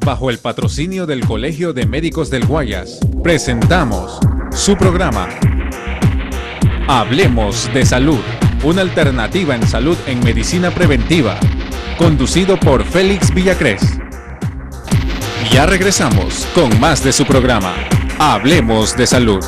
bajo el patrocinio del Colegio de Médicos del Guayas, presentamos su programa Hablemos de Salud, una alternativa en salud en medicina preventiva, conducido por Félix Villacrés. Ya regresamos con más de su programa Hablemos de Salud.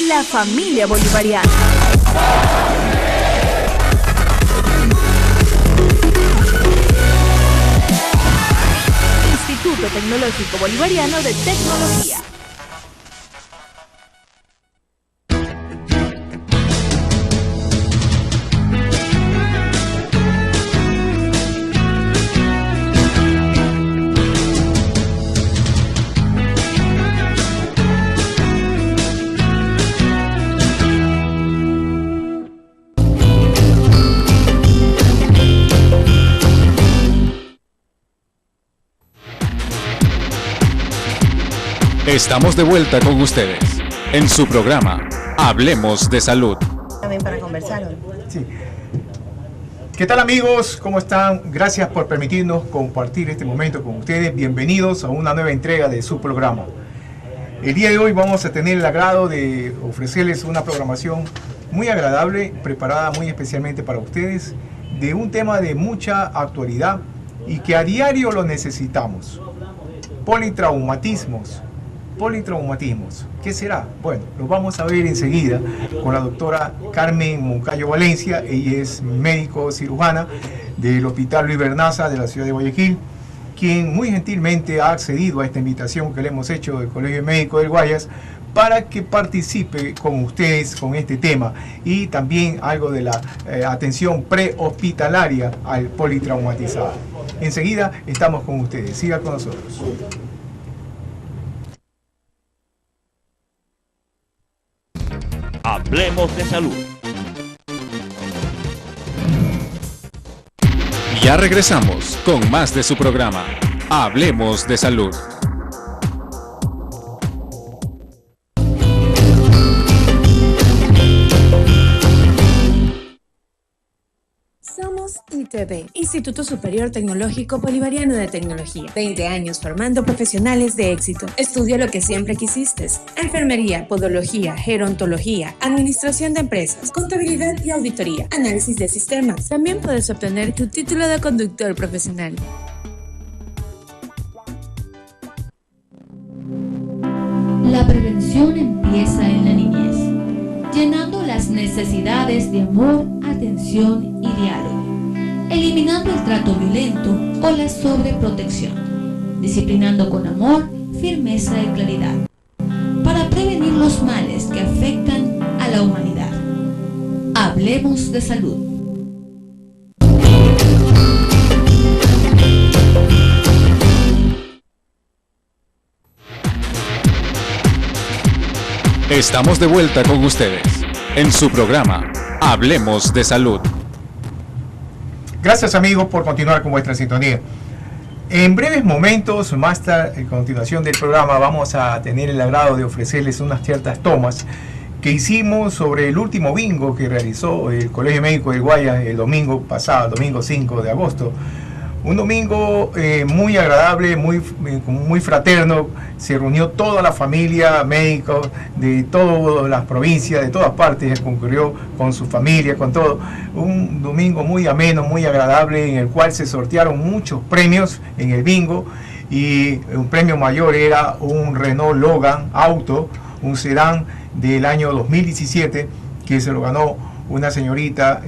La familia bolivariana. Instituto Tecnológico Bolivariano de Tecnología. Estamos de vuelta con ustedes en su programa Hablemos de Salud. También para conversar hoy. Sí. ¿Qué tal, amigos? ¿Cómo están? Gracias por permitirnos compartir este momento con ustedes. Bienvenidos a una nueva entrega de su programa. El día de hoy vamos a tener el agrado de ofrecerles una programación muy agradable, preparada muy especialmente para ustedes, de un tema de mucha actualidad y que a diario lo necesitamos. Politraumatismos. ¿Qué será? Bueno, lo vamos a ver enseguida con la doctora Carmen Moncayo Valencia. Ella es médico cirujana del Hospital Luis Bernaza de la ciudad de Guayaquil, quien muy gentilmente ha accedido a esta invitación que le hemos hecho del Colegio Médico del Guayas para que participe con ustedes con este tema y también algo de la atención prehospitalaria al politraumatizado. Enseguida estamos con ustedes. Siga con nosotros. Hablemos de Salud. Ya regresamos con más de su programa Hablemos de Salud. ISUTB, Instituto Superior Tecnológico Bolivariano de Tecnología. 20 años formando profesionales de éxito. Estudia lo que siempre quisiste: enfermería, podología, gerontología, administración de empresas, contabilidad y auditoría, análisis de sistemas. También puedes obtener tu título de conductor profesional. La prevención empieza en la niñez, llenando las necesidades de amor, atención y diálogo, eliminando el trato violento o la sobreprotección, disciplinando con amor, firmeza y claridad, para prevenir los males que afectan a la humanidad. Hablemos de salud. Estamos de vuelta con ustedes en su programa Hablemos de Salud. Gracias, amigos, por continuar con vuestra sintonía. En breves momentos, más tarde, en continuación del programa, vamos a tener el agrado de ofrecerles unas ciertas tomas que hicimos sobre el último bingo que realizó el Colegio Médico del Guayas el domingo pasado, domingo 5 de agosto. Un domingo muy agradable, muy fraterno. Se reunió toda la familia, médicos de todas las provincias, de todas partes, concurrió con su familia, con todo. Un domingo muy ameno, muy agradable, en el cual se sortearon muchos premios en el bingo. Y un premio mayor era un Renault Logan auto, un sedán del año 2017, que se lo ganó una señorita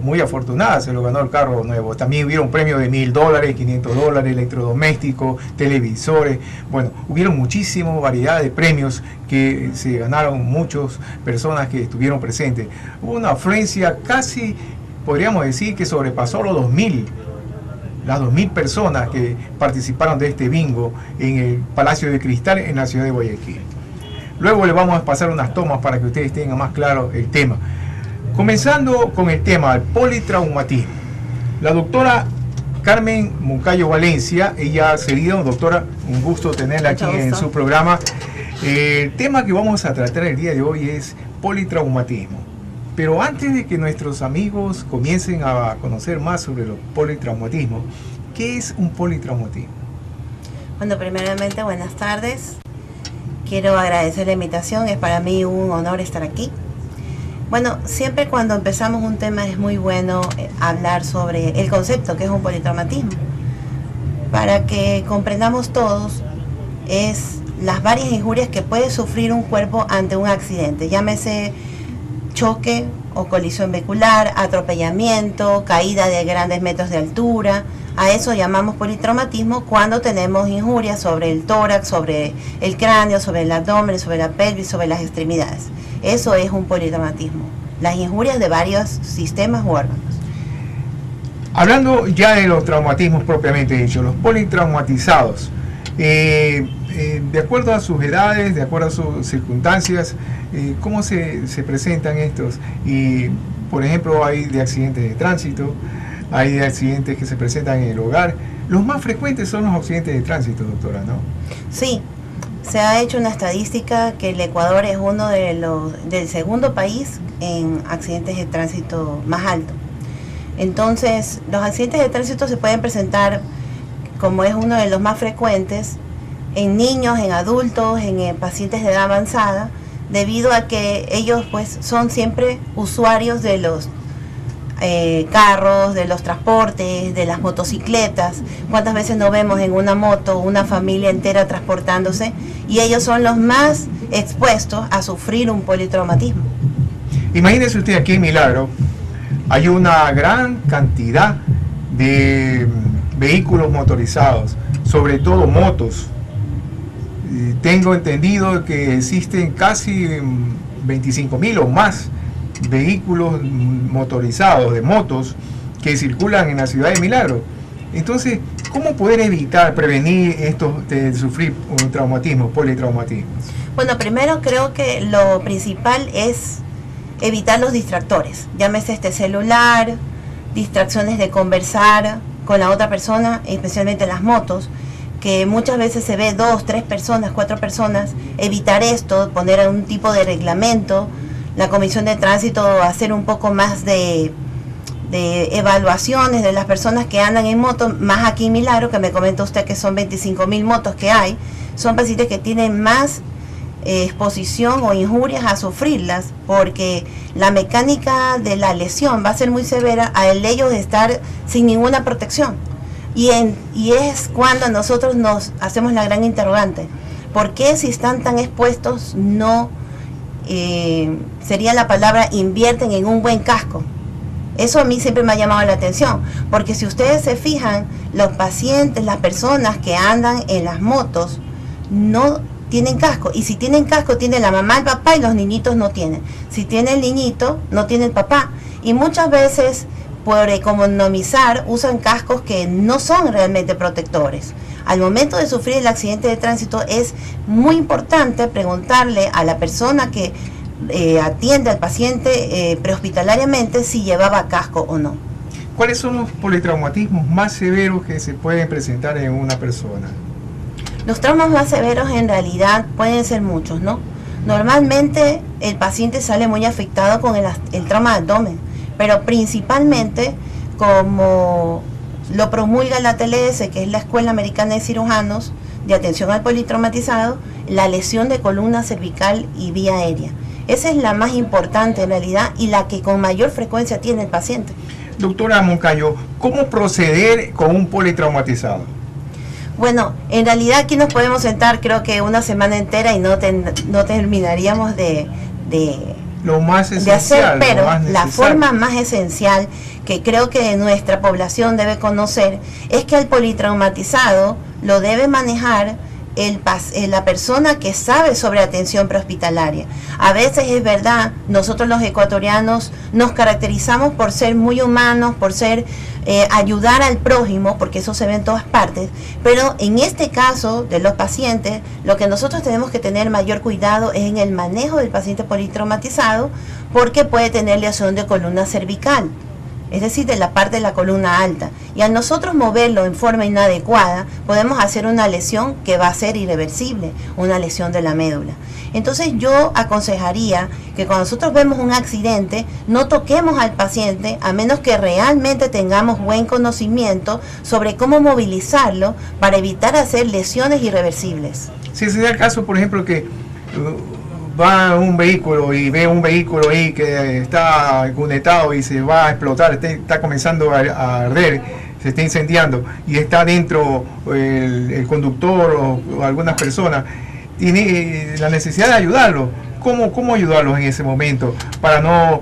muy afortunada, se lo ganó el carro nuevo. También hubieron premios de $1,000, $500, electrodomésticos, televisores. Bueno, hubieron muchísima variedad de premios que se ganaron muchas personas que estuvieron presentes. Hubo una afluencia casi, podríamos decir, que sobrepasó los 2,000. Las 2,000 personas que participaron de este bingo en el Palacio de Cristal en la ciudad de Guayaquil. Luego les vamos a pasar unas tomas para que ustedes tengan más claro el tema. Comenzando con el tema del politraumatismo. La doctora Carmen Moncayo Valencia, ella sería doctora, un gusto tenerla aquí en su programa. El tema que vamos a tratar el día de hoy es politraumatismo. Pero antes de que nuestros amigos comiencen a conocer más sobre los politraumatismos, ¿qué es un politraumatismo? Bueno, primeramente, buenas tardes. Quiero agradecer la invitación, es para mí un honor estar aquí. Bueno, siempre cuando empezamos un tema es muy bueno hablar sobre el concepto que es un politraumatismo. Para que comprendamos todos, es las varias injurias que puede sufrir un cuerpo ante un accidente, llámese choque o colisión vehicular, atropellamiento, caída de grandes metros de altura. A eso llamamos politraumatismo cuando tenemos injurias sobre el tórax, sobre el cráneo, sobre el abdomen, sobre la pelvis, sobre las extremidades. Eso es un politraumatismo, las injurias de varios sistemas u órganos. Hablando ya de los traumatismos propiamente dicho, los politraumatizados, de acuerdo a sus edades, de acuerdo a sus circunstancias, ¿cómo se presentan estos? Y, por ejemplo, hay de accidentes de tránsito, hay de accidentes que se presentan en el hogar. Los más frecuentes son los accidentes de tránsito, doctora, ¿no? Sí, se ha hecho una estadística que el Ecuador es uno del segundo país en accidentes de tránsito más alto. Entonces, los accidentes de tránsito se pueden presentar, como es uno de los más frecuentes, en niños, en adultos, en pacientes de edad avanzada, debido a que ellos pues son siempre usuarios de los carros, de los transportes, de las motocicletas. ¿Cuántas veces no vemos en una moto una familia entera transportándose? Y ellos son los más expuestos a sufrir un politraumatismo. Imagínese usted, aquí en Milagro hay una gran cantidad de vehículos motorizados, sobre todo motos. Tengo entendido que existen casi 25,000 o más vehículos motorizados, de motos, que circulan en la ciudad de Milagro. Entonces, ¿cómo poder evitar, prevenir esto de sufrir un traumatismo, politraumatismo? Bueno, primero creo que lo principal es evitar los distractores, llámese este celular, distracciones de conversar con la otra persona, especialmente las motos, que muchas veces se ve 2, 3 personas, 4 personas. Evitar esto, poner algún tipo de reglamento, la Comisión de Tránsito hacer un poco más de de evaluaciones de las personas que andan en moto, más aquí en Milagro, que me comenta usted que son 25.000 motos que hay, son pacientes que tienen más exposición o injurias a sufrirlas, porque la mecánica de la lesión va a ser muy severa al ellos estar sin ninguna protección. Y es cuando nosotros nos hacemos la gran interrogante: ¿por qué si están tan expuestos no, sería la palabra, invierten en un buen casco? Eso a mí siempre me ha llamado la atención, porque si ustedes se fijan, los pacientes, las personas que andan en las motos no tienen casco, y si tienen casco tiene la mamá, el papá, y los niñitos no tienen. Si tiene el niñito, no tiene el papá, y muchas veces por economizar usan cascos que no son realmente protectores. Al momento de sufrir el accidente de tránsito es muy importante preguntarle a la persona que atiende al paciente prehospitalariamente si llevaba casco o no. ¿Cuáles son los politraumatismos más severos que se pueden presentar en una persona? Los traumas más severos en realidad pueden ser muchos, ¿no? Normalmente el paciente sale muy afectado con el trauma de abdomen, pero principalmente, como lo promulga la TLS, que es la Escuela Americana de Cirujanos de Atención al Politraumatizado, la lesión de columna cervical y vía aérea. Esa es la más importante en realidad y la que con mayor frecuencia tiene el paciente. Doctora Moncayo, ¿cómo proceder con un politraumatizado? Bueno, en realidad aquí nos podemos sentar creo que una semana entera y no terminaríamos de lo más esencial, hacer, pero la forma más esencial que creo que nuestra población debe conocer es que el politraumatizado lo debe manejar la persona que sabe sobre atención prehospitalaria. A veces es verdad, nosotros los ecuatorianos nos caracterizamos por ser muy humanos, por ser ayudar al prójimo, porque eso se ve en todas partes, pero en este caso de los pacientes, lo que nosotros tenemos que tener mayor cuidado es en el manejo del paciente politraumatizado, porque puede tener lesión de columna cervical, es decir, de la parte de la columna alta, y al nosotros moverlo en forma inadecuada podemos hacer una lesión que va a ser irreversible, una lesión de la médula. Entonces yo aconsejaría que cuando nosotros vemos un accidente no toquemos al paciente a menos que realmente tengamos buen conocimiento sobre cómo movilizarlo para evitar hacer lesiones irreversibles. Si se da el caso, por ejemplo, que va un vehículo y ve un vehículo ahí que está cunetado y se va a explotar, está comenzando a arder, se está incendiando y está dentro el conductor o algunas personas, tiene la necesidad de ayudarlo. ¿Cómo ayudarlos en ese momento para no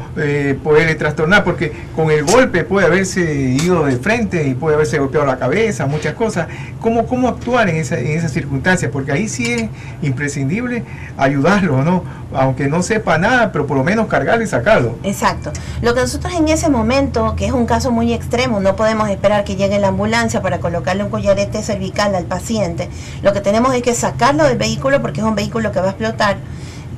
poderle trastornar? Porque con el golpe puede haberse ido de frente y puede haberse golpeado la cabeza, muchas cosas. ¿Cómo actuar en esas circunstancias? Porque ahí sí es imprescindible ayudarlo, ¿no? Aunque no sepa nada, pero por lo menos cargarlo y sacarlo. Exacto. Lo que nosotros en ese momento, que es un caso muy extremo, no podemos esperar que llegue la ambulancia para colocarle un collarete cervical al paciente. Lo que tenemos es que sacarlo del vehículo porque es un vehículo que va a explotar.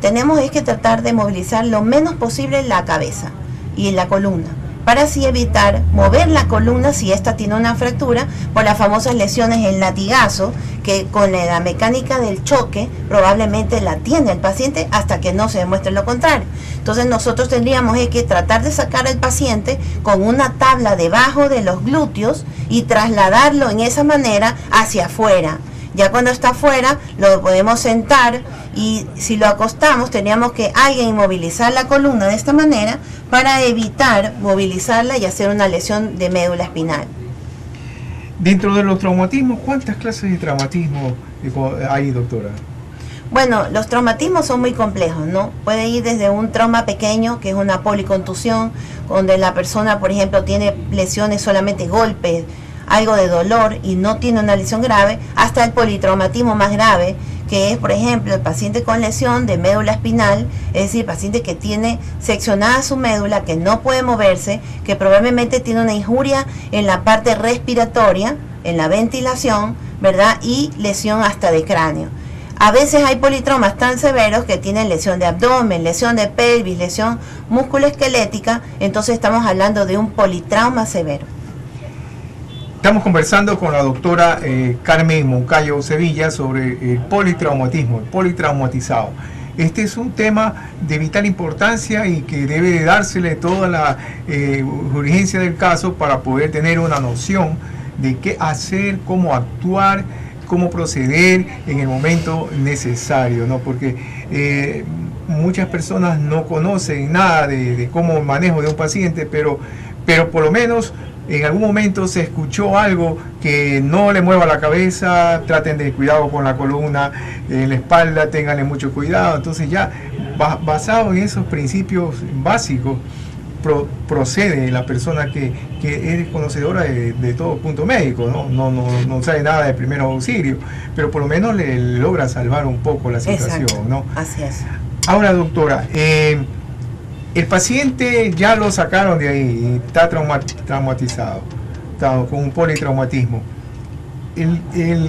Tenemos es que tratar de movilizar lo menos posible la cabeza y la columna, para así evitar mover la columna si ésta tiene una fractura por las famosas lesiones en latigazo, que con la mecánica del choque probablemente la tiene el paciente hasta que no se demuestre lo contrario. Entonces nosotros tendríamos que tratar de sacar al paciente con una tabla debajo de los glúteos y trasladarlo en esa manera hacia afuera. Ya cuando está afuera lo podemos sentar y si lo acostamos teníamos que alguien inmovilizar la columna de esta manera para evitar movilizarla y hacer una lesión de médula espinal. Dentro de los traumatismos, ¿cuántas clases de traumatismo hay, doctora? Bueno, los traumatismos son muy complejos, ¿no? Puede ir desde un trauma pequeño, que es una policontusión, donde la persona, por ejemplo, tiene lesiones, solamente golpes, algo de dolor y no tiene una lesión grave, hasta el politraumatismo más grave, que es, por ejemplo, el paciente con lesión de médula espinal, es decir, paciente que tiene seccionada su médula, que no puede moverse, que probablemente tiene una injuria en la parte respiratoria, en la ventilación, ¿verdad? Y lesión hasta de cráneo. A veces hay politraumas tan severos que tienen lesión de abdomen, lesión de pelvis, lesión musculoesquelética, entonces estamos hablando de un politrauma severo. Estamos conversando con la doctora Carmen Moncayo Sevilla sobre el politraumatismo, el politraumatizado. este es un tema de vital importancia y que debe dársele toda la urgencia del caso para poder tener una noción de qué hacer, cómo actuar, cómo proceder en el momento necesario, ¿no? Porque muchas personas no conocen nada de cómo manejo de un paciente, pero por lo menos en algún momento se escuchó algo que no le mueva la cabeza, traten de cuidado con la columna, en la espalda, ténganle mucho cuidado. Entonces ya basado en esos principios básicos procede la persona que es conocedora de todo punto médico, no sabe nada de primeros auxilios, pero por lo menos le logra salvar un poco la situación. Exacto. ¿No? Así es. Ahora, doctora, el paciente ya lo sacaron de ahí, está traumatizado, está con un politraumatismo.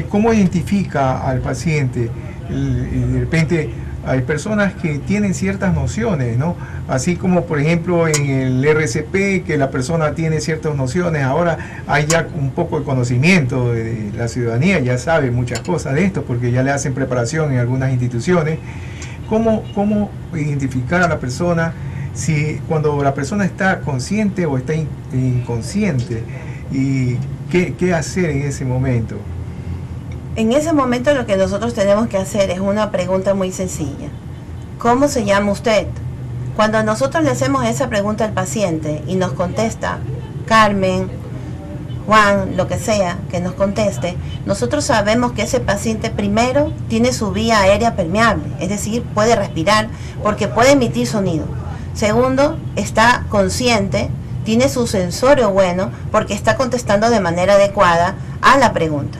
¿Cómo identifica al paciente? De repente hay personas que tienen ciertas nociones, ¿no? Así como, por ejemplo, en el RCP, que la persona tiene ciertas nociones, ahora hay ya un poco de conocimiento de la ciudadanía, ya sabe muchas cosas de esto, porque ya le hacen preparación en algunas instituciones. ¿Cómo identificar a la persona si cuando la persona está consciente o está inconsciente? ¿Y qué hacer en ese momento? En ese momento lo que nosotros tenemos que hacer es una pregunta muy sencilla. ¿Cómo se llama usted? Cuando nosotros le hacemos esa pregunta al paciente y nos contesta Carmen, Juan, lo que sea que nos conteste, nosotros sabemos que ese paciente primero tiene su vía aérea permeable, es decir, puede respirar porque puede emitir sonido. Segundo, está consciente, tiene su sensorio bueno porque está contestando de manera adecuada a la pregunta.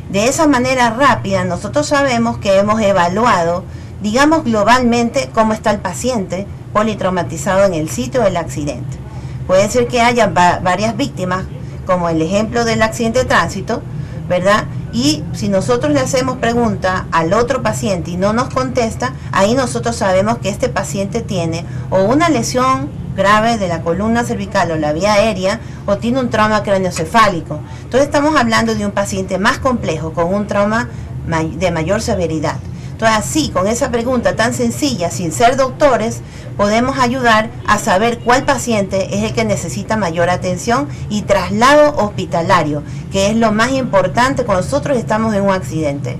De esa manera rápida nosotros sabemos que hemos evaluado, digamos globalmente, cómo está el paciente politraumatizado en el sitio del accidente. Puede ser que haya varias víctimas, como el ejemplo del accidente de tránsito, ¿verdad? Y si nosotros le hacemos pregunta al otro paciente y no nos contesta, ahí nosotros sabemos que este paciente tiene o una lesión grave de la columna cervical o la vía aérea, o tiene un trauma craneoencefálico. Entonces estamos hablando de un paciente más complejo, con un trauma de mayor severidad. Entonces así, con esa pregunta tan sencilla, sin ser doctores, podemos ayudar a saber cuál paciente es el que necesita mayor atención y traslado hospitalario, que es lo más importante cuando nosotros estamos en un accidente.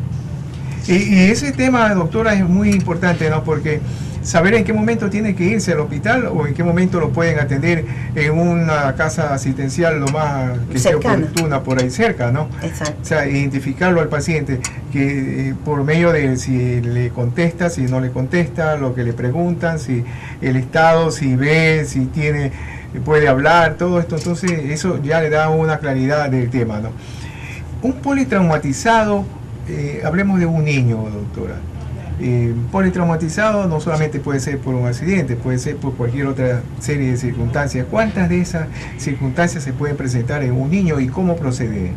Y ese tema, doctora, es muy importante, ¿no? Porque saber en qué momento tiene que irse al hospital o en qué momento lo pueden atender en una casa asistencial lo más que sea oportuna por ahí cerca, ¿no? Exacto. O sea, identificarlo al paciente, que por medio de si le contesta, si no le contesta, lo que le preguntan, si el estado, si ve, si tiene, puede hablar, todo esto, entonces eso ya le da una claridad del tema, ¿no? Un politraumatizado, hablemos de un niño, doctora. Politraumatizado no solamente puede ser por un accidente, puede ser por cualquier otra serie de circunstancias. ¿Cuántas de esas circunstancias se pueden presentar en un niño y cómo proceder?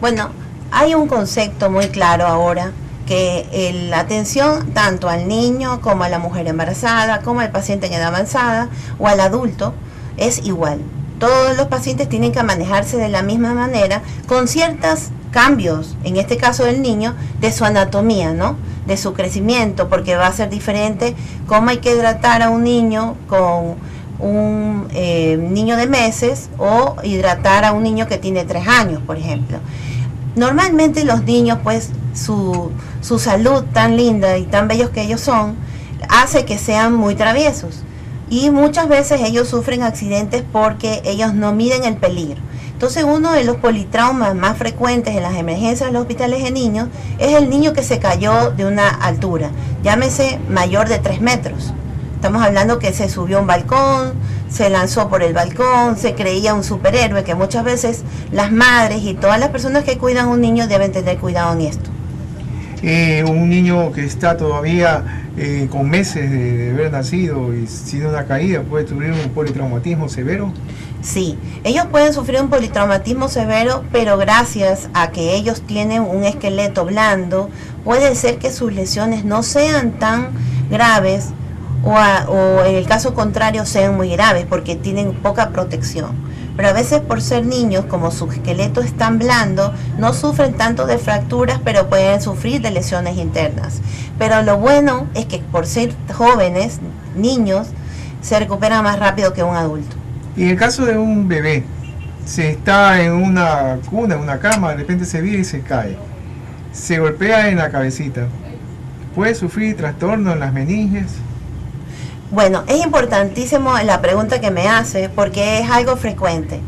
Bueno, hay un concepto muy claro ahora, que la atención tanto al niño como a la mujer embarazada, como al paciente en edad avanzada o al adulto es igual. Todos los pacientes tienen que manejarse de la misma manera, con ciertos cambios, en este caso del niño, de su anatomía, ¿no? De su crecimiento, porque va a ser diferente cómo hay que hidratar a un niño con un niño de meses o hidratar a un niño que tiene 3 años, por ejemplo. Normalmente los niños, pues, su salud tan linda y tan bellos que ellos son, hace que sean muy traviesos. Y muchas veces ellos sufren accidentes porque ellos no miden el peligro. Entonces uno de los politraumas más frecuentes en las emergencias de los hospitales de niños es el niño que se cayó de una altura, llámese mayor de 3 metros. Estamos hablando que se subió a un balcón, se lanzó por el balcón, se creía un superhéroe, que muchas veces las madres y todas las personas que cuidan a un niño deben tener cuidado en esto. Un niño que está todavía con meses de haber nacido y sin una caída puede sufrir un politraumatismo severo. Sí, ellos pueden sufrir un politraumatismo severo, pero gracias a que ellos tienen un esqueleto blando, puede ser que sus lesiones no sean tan graves o en el caso contrario sean muy graves porque tienen poca protección. pero a veces por ser niños, como su esqueleto es tan blando, no sufren tanto de fracturas, pero pueden sufrir de lesiones internas. Pero lo bueno es que por ser jóvenes, niños, se recuperan más rápido que un adulto. Y en el caso de un bebé, se está en una cuna, en una cama, de repente se vira y se cae, se golpea en la cabecita, ¿puede sufrir trastorno en las meninges? Bueno, es importantísimo la pregunta que me hace porque es algo frecuente.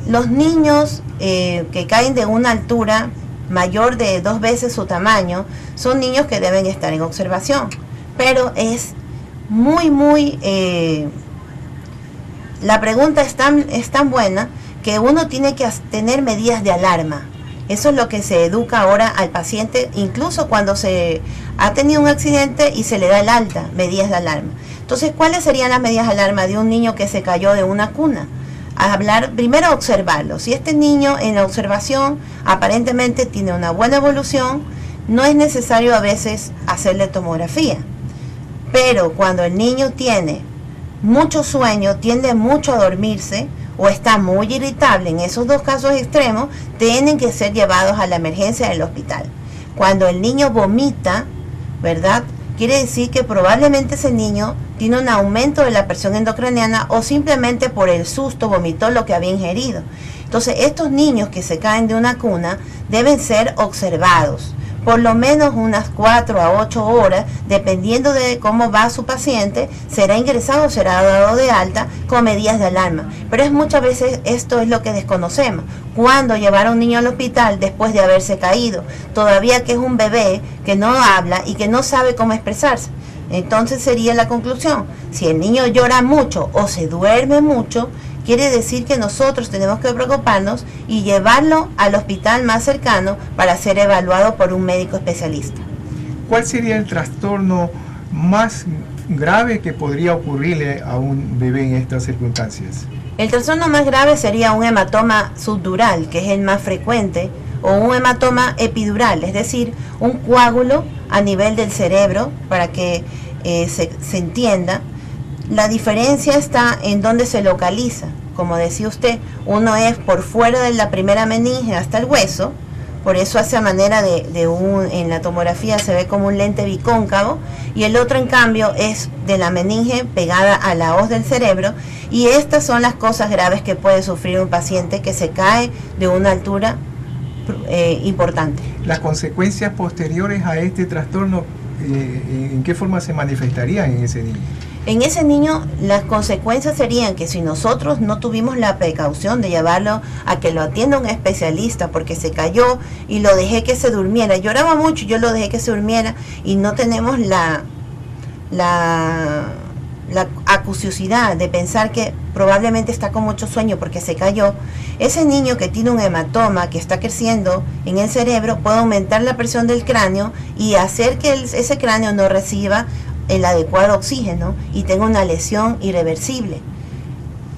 Los niños que caen de una altura mayor de 2 veces su tamaño son niños que deben estar en observación, pero es la pregunta es tan buena que uno tiene que tener medidas de alarma. Eso es lo que se educa ahora al paciente, incluso cuando se ha tenido un accidente y se le da el alta, medidas de alarma. Entonces, ¿cuáles serían las medidas de alarma de un niño que se cayó de una cuna? Primero observarlo. Si este niño en la observación aparentemente tiene una buena evolución, no es necesario a veces hacerle tomografía. Pero cuando el niño tiene mucho sueño, tiende mucho a dormirse o está muy irritable, en esos 2 casos extremos, tienen que ser llevados a la emergencia del hospital. Cuando el niño vomita, ¿verdad? Quiere decir que probablemente ese niño tiene un aumento de la presión endocraniana o simplemente por el susto vomitó lo que había ingerido. Entonces, estos niños que se caen de una cuna deben ser observados por lo menos unas 4 a 8 horas, dependiendo de cómo va su paciente, será ingresado o será dado de alta con medidas de alarma. Pero muchas veces esto es lo que desconocemos. Cuando llevar a un niño al hospital después de haberse caído, todavía que es un bebé que no habla y que no sabe cómo expresarse. Entonces sería la conclusión: si el niño llora mucho o se duerme mucho, quiere decir que nosotros tenemos que preocuparnos y llevarlo al hospital más cercano para ser evaluado por un médico especialista. ¿Cuál sería el trastorno más grave que podría ocurrirle a un bebé en estas circunstancias? El trastorno más grave sería un hematoma subdural, que es el más frecuente, o un hematoma epidural, es decir, un coágulo a nivel del cerebro, para que se entienda. La diferencia está en dónde se localiza. Como decía usted, uno es por fuera de la primera meninge hasta el hueso, por eso hace manera en la tomografía se ve como un lente bicóncavo, y el otro en cambio es de la meninge pegada a la hoz del cerebro, y estas son las cosas graves que puede sufrir un paciente que se cae de una altura importante. Las consecuencias posteriores a este trastorno, ¿en qué forma se manifestarían en ese niño? En ese niño las consecuencias serían que si nosotros no tuvimos la precaución de llevarlo a que lo atienda un especialista porque se cayó y lo dejé que se durmiera, lloraba mucho, yo lo dejé que se durmiera y no tenemos la acuciosidad de pensar que probablemente está con mucho sueño porque se cayó, ese niño que tiene un hematoma que está creciendo en el cerebro puede aumentar la presión del cráneo y hacer que ese cráneo no reciba el adecuado oxígeno y tenga una lesión irreversible.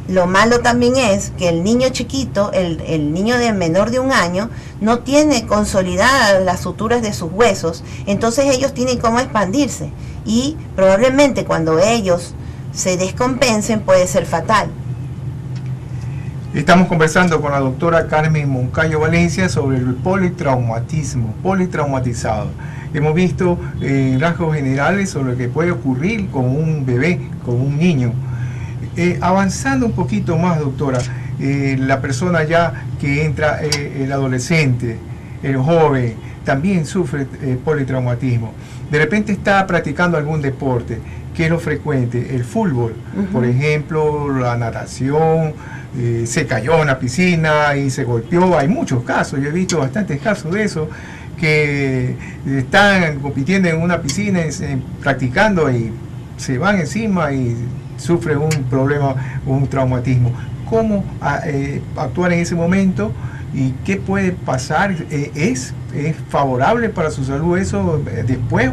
Lo malo también es que el niño chiquito, el niño de menor de 1 año, no tiene consolidadas las suturas de sus huesos, entonces ellos tienen cómo expandirse y probablemente cuando ellos se descompensen puede ser fatal. Estamos conversando con la doctora Carmen Moncayo Valencia sobre el politraumatizado. Hemos visto rasgos generales sobre lo que puede ocurrir con un bebé, con un niño. Avanzando un poquito más, doctora, la persona ya que entra, el adolescente, el joven, también sufre politraumatismo. De repente está practicando algún deporte, que es lo frecuente, el fútbol, por ejemplo, la natación, se cayó en la piscina y se golpeó. Hay muchos casos, yo he visto bastantes casos de eso, que están compitiendo en una piscina, practicando y se van encima y sufren un problema, un traumatismo. ¿Cómo actuar en ese momento y qué puede pasar? ¿Es favorable para su salud eso después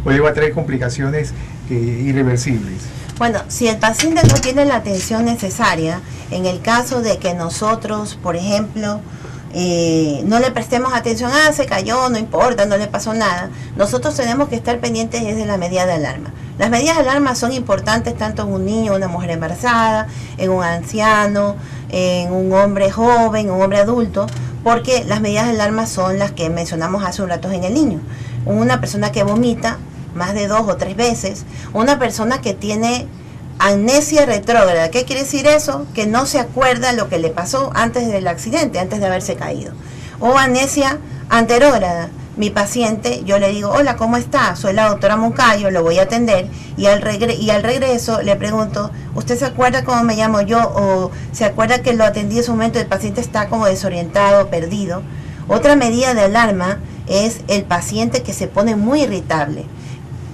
o le va a traer complicaciones irreversibles? Bueno, si el paciente no tiene la atención necesaria, en el caso de que nosotros, por ejemplo, no le prestemos atención, se cayó, no importa, no le pasó nada, nosotros tenemos que estar pendientes desde la medida de alarma. Las medidas de alarma son importantes tanto en un niño, una mujer embarazada, en un anciano, en un hombre joven, un hombre adulto, porque las medidas de alarma son las que mencionamos hace un rato en el niño. Una persona que vomita más de 2 o 3 veces, una persona que tiene amnesia retrógrada. ¿Qué quiere decir eso? Que no se acuerda lo que le pasó antes del accidente, antes de haberse caído. O amnesia anterógrada. Mi paciente, yo le digo, hola, ¿cómo está? Soy la doctora Moncayo, lo voy a atender, y al regreso le pregunto, ¿usted se acuerda cómo me llamo yo? ¿O se acuerda que lo atendí en ese momento? El paciente está como desorientado, perdido. Otra medida de alarma es el paciente que se pone muy irritable.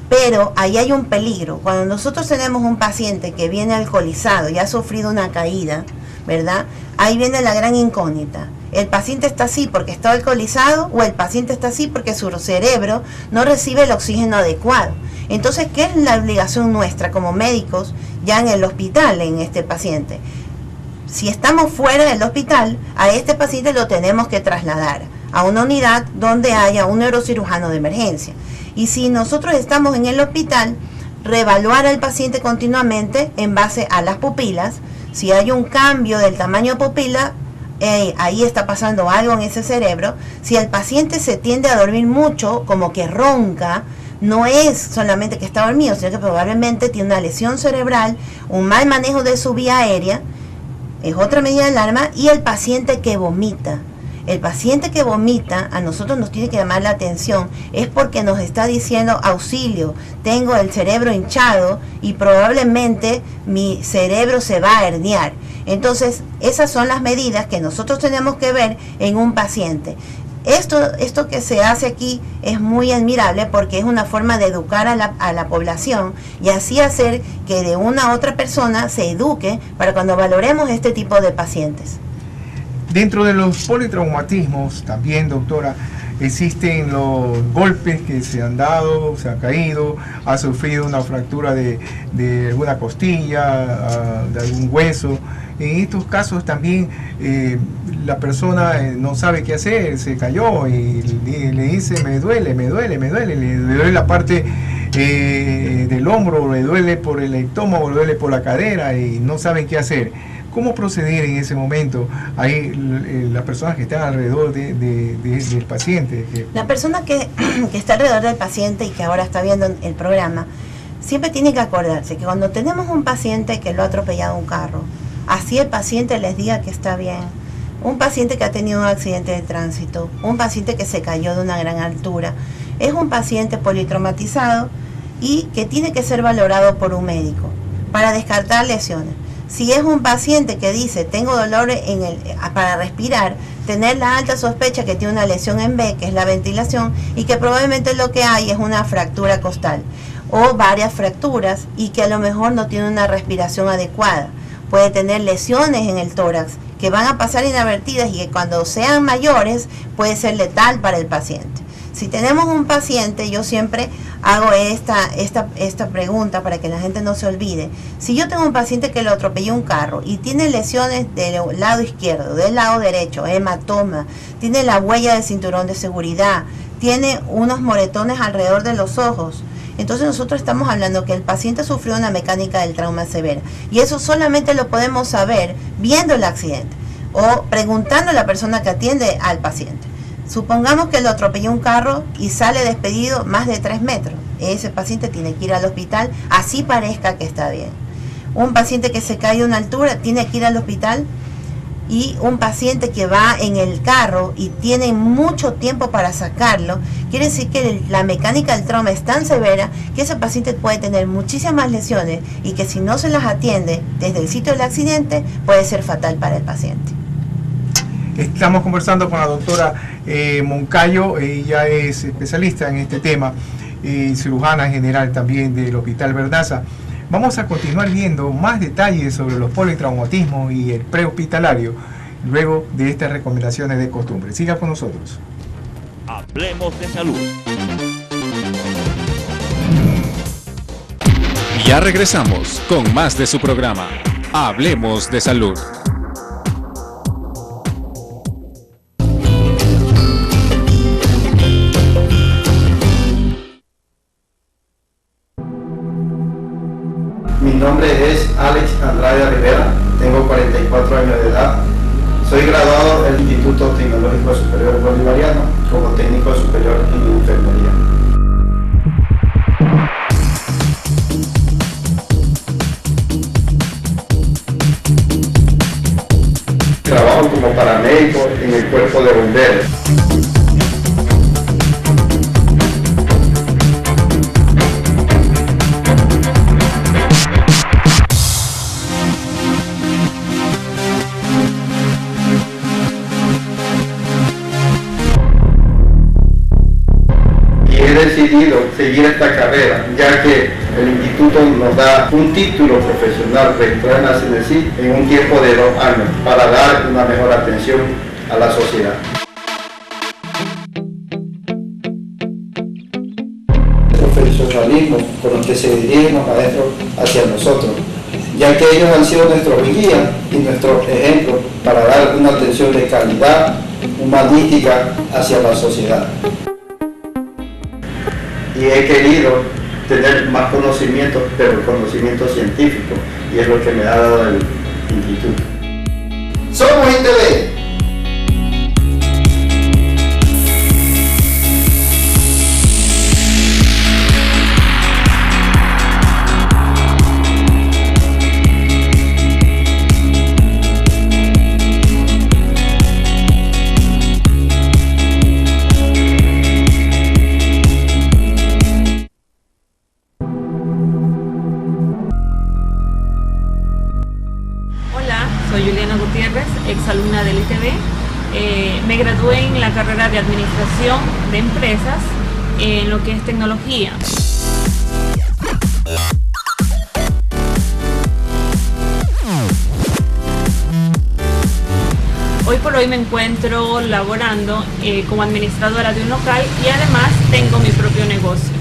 Pero ahí hay un peligro. Cuando nosotros tenemos un paciente que viene alcoholizado y ha sufrido una caída, ¿verdad? Ahí viene la gran incógnita. ¿El paciente está así porque está alcoholizado o el paciente está así porque su cerebro no recibe el oxígeno adecuado? Entonces, ¿qué es la obligación nuestra como médicos ya en el hospital en este paciente? Si estamos fuera del hospital, a este paciente lo tenemos que trasladar a una unidad donde haya un neurocirujano de emergencia. Y si nosotros estamos en el hospital, reevaluar al paciente continuamente en base a las pupilas. Si hay un cambio del tamaño de pupila, ahí está pasando algo en ese cerebro. Si el paciente se tiende a dormir mucho, como que ronca, no es solamente que está dormido, sino que probablemente tiene una lesión cerebral, un mal manejo de su vía aérea, es otra medida de alarma. Y el paciente que vomita. El paciente que vomita, a nosotros nos tiene que llamar la atención, es porque nos está diciendo, auxilio, tengo el cerebro hinchado y probablemente mi cerebro se va a herniar. Entonces, esas son las medidas que nosotros tenemos que ver en un paciente. Esto que se hace aquí es muy admirable porque es una forma de educar a la población y así hacer que de una a otra persona se eduque para cuando valoremos este tipo de pacientes. Dentro de los politraumatismos también, doctora, existen los golpes que se han dado, se ha caído, ha sufrido una fractura de alguna costilla, de algún hueso. En estos casos también la persona no sabe qué hacer, se cayó y le dice me duele, le duele la parte del hombro, le duele por el estómago, le duele por la cadera y no saben qué hacer. ¿Cómo proceder en ese momento? Hay las personas que están alrededor del paciente. La persona que está alrededor del paciente y que ahora está viendo el programa, siempre tiene que acordarse que cuando tenemos un paciente que lo ha atropellado un carro, así el paciente les diga que está bien, un paciente que ha tenido un accidente de tránsito, un paciente que se cayó de una gran altura, es un paciente politraumatizado y que tiene que ser valorado por un médico para descartar lesiones. Si es un paciente que dice, tengo dolor para respirar, tener la alta sospecha que tiene una lesión en B, que es la ventilación, y que probablemente lo que hay es una fractura costal o varias fracturas y que a lo mejor no tiene una respiración adecuada. Puede tener lesiones en el tórax que van a pasar inadvertidas y que cuando sean mayores puede ser letal para el paciente. Si tenemos un paciente, yo siempre hago esta pregunta para que la gente no se olvide. Si yo tengo un paciente que lo atropelló un carro y tiene lesiones del lado izquierdo, del lado derecho, hematoma, tiene la huella del cinturón de seguridad, tiene unos moretones alrededor de los ojos, entonces nosotros estamos hablando que el paciente sufrió una mecánica del trauma severa. Y eso solamente lo podemos saber viendo el accidente o preguntando a la persona que atiende al paciente. Supongamos que lo atropelló un carro y sale despedido más de 3 metros. Ese paciente tiene que ir al hospital, así parezca que está bien. Un paciente que se cae de una altura tiene que ir al hospital, y un paciente que va en el carro y tiene mucho tiempo para sacarlo, quiere decir que la mecánica del trauma es tan severa que ese paciente puede tener muchísimas lesiones y que si no se las atiende desde el sitio del accidente puede ser fatal para el paciente. Estamos conversando con la doctora Moncayo, ella es especialista en este tema, cirujana general también del Hospital Vernaza. Vamos a continuar viendo más detalles sobre los politraumatismos y el prehospitalario luego de estas recomendaciones de costumbre. Siga con nosotros. Hablemos de salud. Ya regresamos con más de su programa. Hablemos de salud. nombre es Alex Andrade Rivera, tengo 44 años de edad. Soy graduado del Instituto Tecnológico Superior Bolivariano como técnico superior en enfermería. Trabajo como paramédico en el cuerpo de bomberos. He decidido seguir esta carrera, ya que el instituto nos da un título profesional registrado en la CNC en un tiempo de 2 años para dar una mejor atención a la sociedad. El profesionalismo con el que se dirigen los maestros hacia nosotros, ya que ellos han sido nuestros guías y nuestros ejemplos para dar una atención de calidad humanística hacia la sociedad. Y he querido tener más conocimientos, pero conocimiento científico, y es lo que me ha dado el instituto. Somos ITV. Exalumna del ITV, me gradué en la carrera de Administración de Empresas en lo que es tecnología. Hoy por hoy me encuentro laborando como administradora de un local y además tengo mi propio negocio.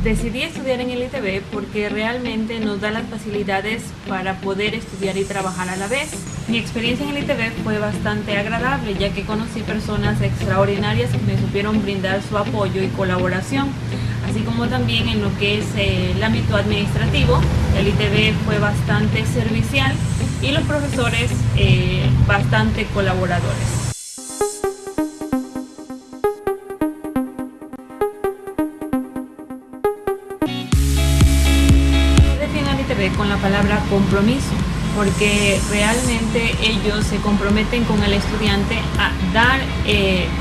Decidí estudiar en el ITV porque realmente nos da las facilidades para poder estudiar y trabajar a la vez. Mi experiencia en el ITV fue bastante agradable, ya que conocí personas extraordinarias que me supieron brindar su apoyo y colaboración, así como también en lo que es el ámbito administrativo. El ITV fue bastante servicial y los profesores bastante colaboradores. Con la palabra compromiso, porque realmente ellos se comprometen con el estudiante a dar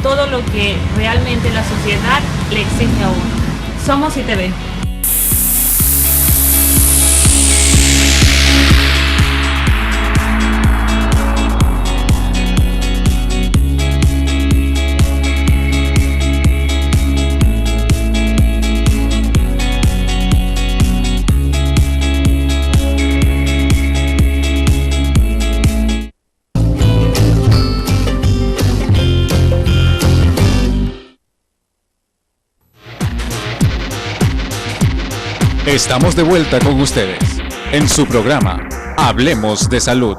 todo lo que realmente la sociedad le exige a uno. Somos ITV. Estamos de vuelta con ustedes en su programa Hablemos de Salud.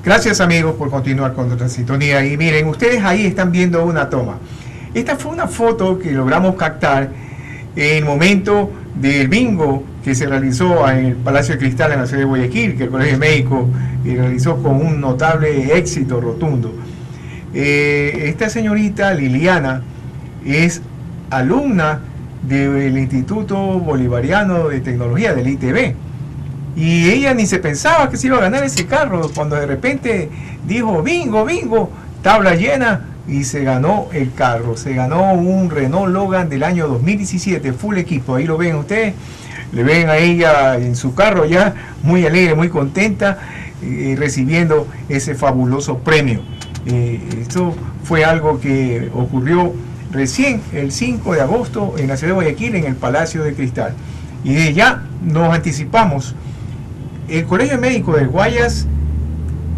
Gracias amigos por continuar con nuestra sintonía. Y miren, ustedes ahí están viendo una toma. Esta fue una foto que logramos captar en el momento del bingo que se realizó en el Palacio de Cristal en la ciudad de Guayaquil, que el Colegio Médico realizó con un notable éxito rotundo. Esta señorita Liliana es alumna del Instituto Bolivariano de Tecnología, del ITV, y ella ni se pensaba que se iba a ganar ese carro, cuando de repente dijo bingo, bingo, tabla llena, y se ganó el carro. Se ganó un Renault Logan del año 2017, full equipo. Ahí lo ven ustedes, le ven a ella en su carro ya, muy alegre, muy contenta, recibiendo ese fabuloso premio. Esto fue algo que ocurrió recién el 5 de agosto en la ciudad de Guayaquil, en el Palacio de Cristal. Y de ya nos anticipamos, el Colegio Médico del Guayas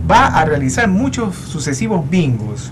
va a realizar muchos sucesivos bingos.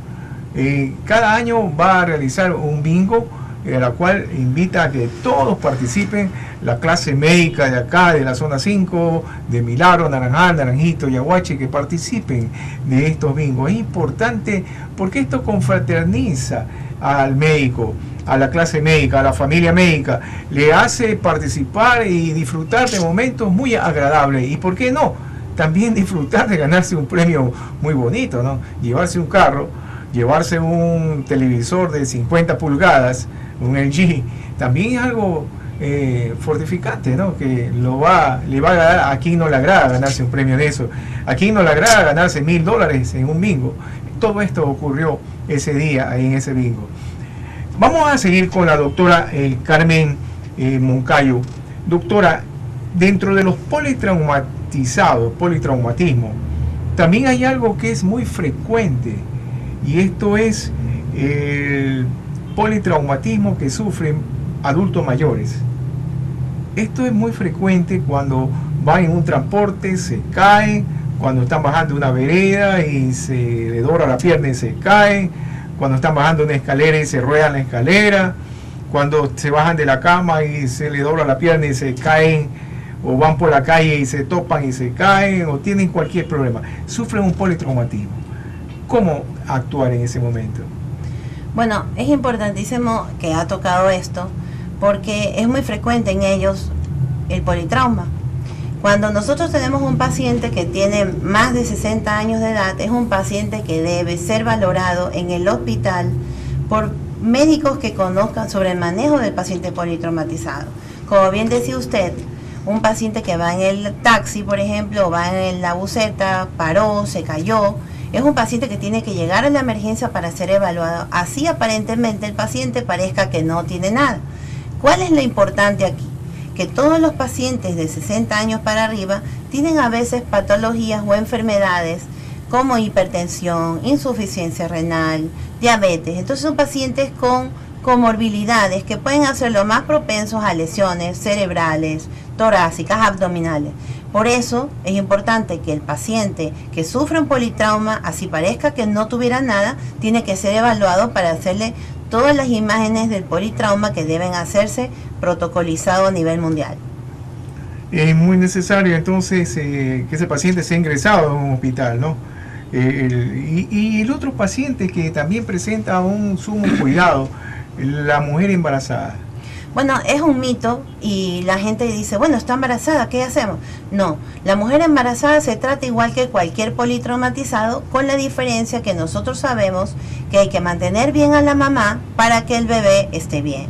Cada año va a realizar un bingo la cual invita a que todos participen, la clase médica de acá, de la zona 5, de Milagro, Naranjal, Naranjito, Yaguachi, que participen de estos bingos. Es importante porque esto confraterniza al médico, a la clase médica, a la familia médica, le hace participar y disfrutar de momentos muy agradables. ¿Y por qué no? También disfrutar de ganarse un premio muy bonito, ¿no? Llevarse un carro, llevarse un televisor de 50 pulgadas, un LG, también es algo fortificante, ¿no? Que le va a dar a quien no le agrada ganarse un premio de eso, a quien no le agrada ganarse $1000 en un bingo. Todo esto ocurrió ese día ahí en ese bingo. Vamos a seguir con la doctora Carmen Moncayo. Doctora, dentro de los politraumatismo, también hay algo que es muy frecuente, y esto es el politraumatismo que sufren adultos mayores. Esto es muy frecuente cuando van en un transporte, se caen, cuando están bajando una vereda y se le dobla la pierna y se caen, cuando están bajando una escalera y se ruedan la escalera, cuando se bajan de la cama y se le dobla la pierna y se caen, o van por la calle y se topan y se caen, o tienen cualquier problema, sufren un politraumatismo. ¿Cómo actuar en ese momento? Bueno, es importantísimo que ha tocado esto, porque es muy frecuente en ellos el politrauma. Cuando nosotros tenemos un paciente que tiene más de 60 años de edad, es un paciente que debe ser valorado en el hospital por médicos que conozcan sobre el manejo del paciente politraumatizado. Como bien decía usted, un paciente que va en el taxi, por ejemplo, o va en la buseta, paró, se cayó, es un paciente que tiene que llegar a la emergencia para ser evaluado. Así aparentemente el paciente parezca que no tiene nada. ¿Cuál es lo importante aquí? Que todos los pacientes de 60 años para arriba tienen a veces patologías o enfermedades como hipertensión, insuficiencia renal, diabetes. Entonces son pacientes con comorbilidades que pueden hacerlo más propensos a lesiones cerebrales, torácicas, abdominales. Por eso es importante que el paciente que sufre un politrauma, así parezca que no tuviera nada, tiene que ser evaluado para hacerle todas las imágenes del politrauma que deben hacerse protocolizado a nivel mundial. Es muy necesario entonces que ese paciente sea ingresado a un hospital, ¿no? Y el otro paciente que también presenta un sumo cuidado, la mujer embarazada. Bueno, es un mito y la gente dice, bueno, está embarazada, ¿qué hacemos? No, la mujer embarazada se trata igual que cualquier politraumatizado, con la diferencia que nosotros sabemos que hay que mantener bien a la mamá para que el bebé esté bien.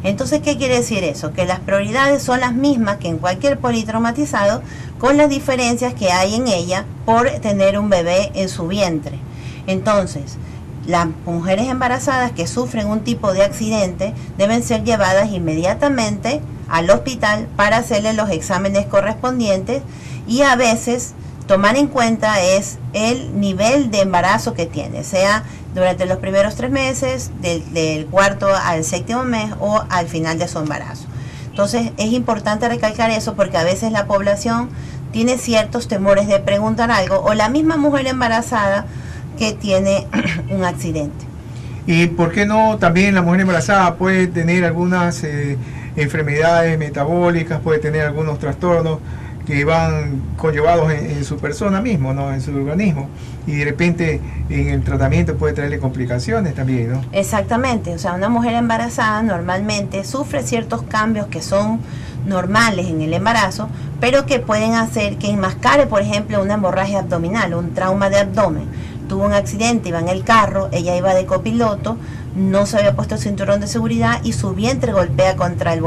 Entonces, ¿qué quiere decir eso? Que las prioridades son las mismas que en cualquier politraumatizado, con las diferencias que hay en ella por tener un bebé en su vientre. Entonces, las mujeres embarazadas que sufren un tipo de accidente deben ser llevadas inmediatamente al hospital para hacerle los exámenes correspondientes, y a veces tomar en cuenta es el nivel de embarazo que tiene, sea durante los primeros 3 meses, del cuarto al 7º mes o al final de su embarazo. Entonces es importante recalcar eso, porque a veces la población tiene ciertos temores de preguntar algo, o la misma mujer embarazada que tiene un accidente. ¿Y por qué no también la mujer embarazada puede tener algunas enfermedades metabólicas, puede tener algunos trastornos que van conllevados en su persona mismo, ¿no? En su organismo, y de repente en el tratamiento puede traerle complicaciones también, ¿no? Exactamente, o sea, una mujer embarazada normalmente sufre ciertos cambios que son normales en el embarazo, pero que pueden hacer que enmascare, por ejemplo, una hemorragia abdominal, un trauma de abdomen. Tuvo un accidente, iba en el carro, ella iba de copiloto, no se había puesto el cinturón de seguridad y su vientre golpea contra el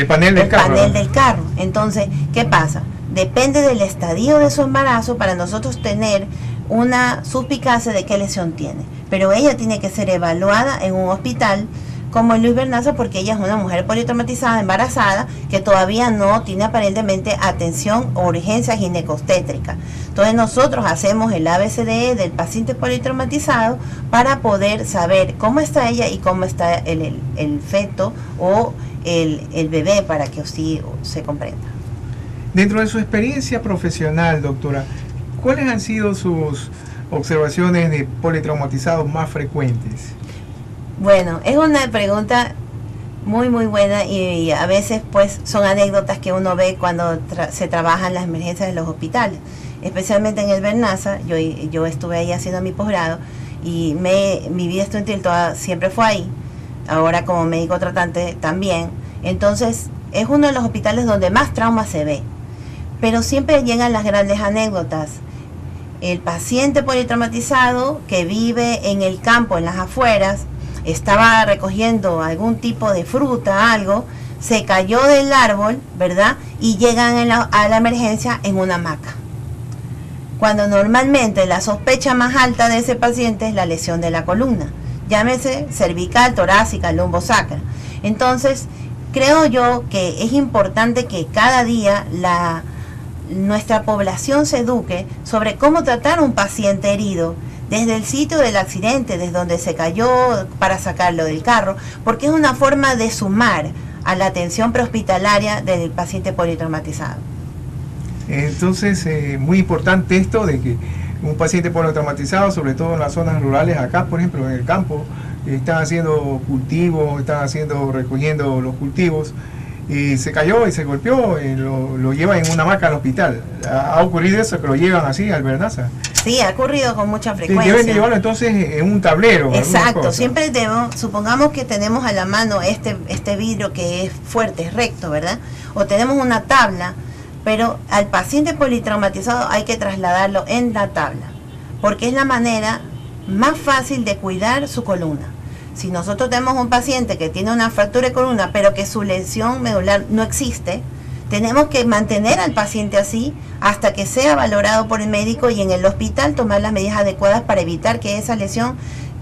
panel del carro. Entonces, ¿qué pasa? Depende del estadio de su embarazo para nosotros tener una suspicacia de qué lesión tiene. Pero ella tiene que ser evaluada en un hospital como el Luis Bernaza, porque ella es una mujer politraumatizada, embarazada, que todavía no tiene aparentemente atención o urgencia ginecostétrica. Entonces nosotros hacemos el ABCDE del paciente politraumatizado para poder saber cómo está ella y cómo está el feto o el bebé, para que así se comprenda. Dentro de su experiencia profesional, doctora, ¿cuáles han sido sus observaciones de politraumatizados más frecuentes? Bueno, es una pregunta muy buena y a veces pues son anécdotas que uno ve cuando se trabaja en las emergencias de los hospitales, especialmente en el Bernaza. Yo estuve ahí haciendo mi posgrado y mi vida estudiantil siempre fue ahí, ahora como médico tratante también. Entonces es uno de los hospitales donde más trauma se ve, pero siempre llegan las grandes anécdotas. El paciente politraumatizado que vive en el campo, en las afueras, estaba recogiendo algún tipo de fruta, algo, se cayó del árbol, ¿verdad? Y llegan a la emergencia en una hamaca. Cuando normalmente la sospecha más alta de ese paciente es la lesión de la columna, llámese cervical, torácica, lumbosacra. Entonces, creo yo que es importante que cada día nuestra población se eduque sobre cómo tratar a un paciente herido, desde el sitio del accidente, desde donde se cayó para sacarlo del carro, porque es una forma de sumar a la atención prehospitalaria del paciente politraumatizado. Entonces, muy importante esto de que un paciente politraumatizado, sobre todo en las zonas rurales, acá por ejemplo en el campo, están haciendo cultivos, recogiendo los cultivos, y se cayó y se golpeó, y lo llevan en una hamaca al hospital. ¿Ha ocurrido eso, que lo llevan así al Bernaza? Sí, ha ocurrido con mucha frecuencia. Deben llevarlo entonces en un tablero. Exacto, siempre supongamos que tenemos a la mano este vidrio que es fuerte, es recto, ¿verdad? O tenemos una tabla, pero al paciente politraumatizado hay que trasladarlo en la tabla, porque es la manera más fácil de cuidar su columna. Si nosotros tenemos un paciente que tiene una fractura de columna, pero que su lesión medular no existe, tenemos que mantener al paciente así hasta que sea valorado por el médico y en el hospital tomar las medidas adecuadas para evitar que esa lesión,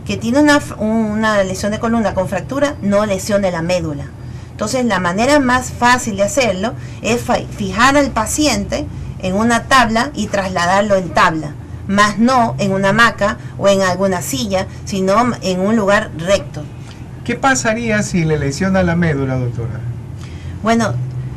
que tiene una lesión de columna con fractura, no lesione la médula. Entonces, la manera más fácil de hacerlo es fijar al paciente en una tabla y trasladarlo en tabla, más no en una hamaca o en alguna silla, sino en un lugar recto. ¿Qué pasaría si le lesiona la médula, doctora? Bueno,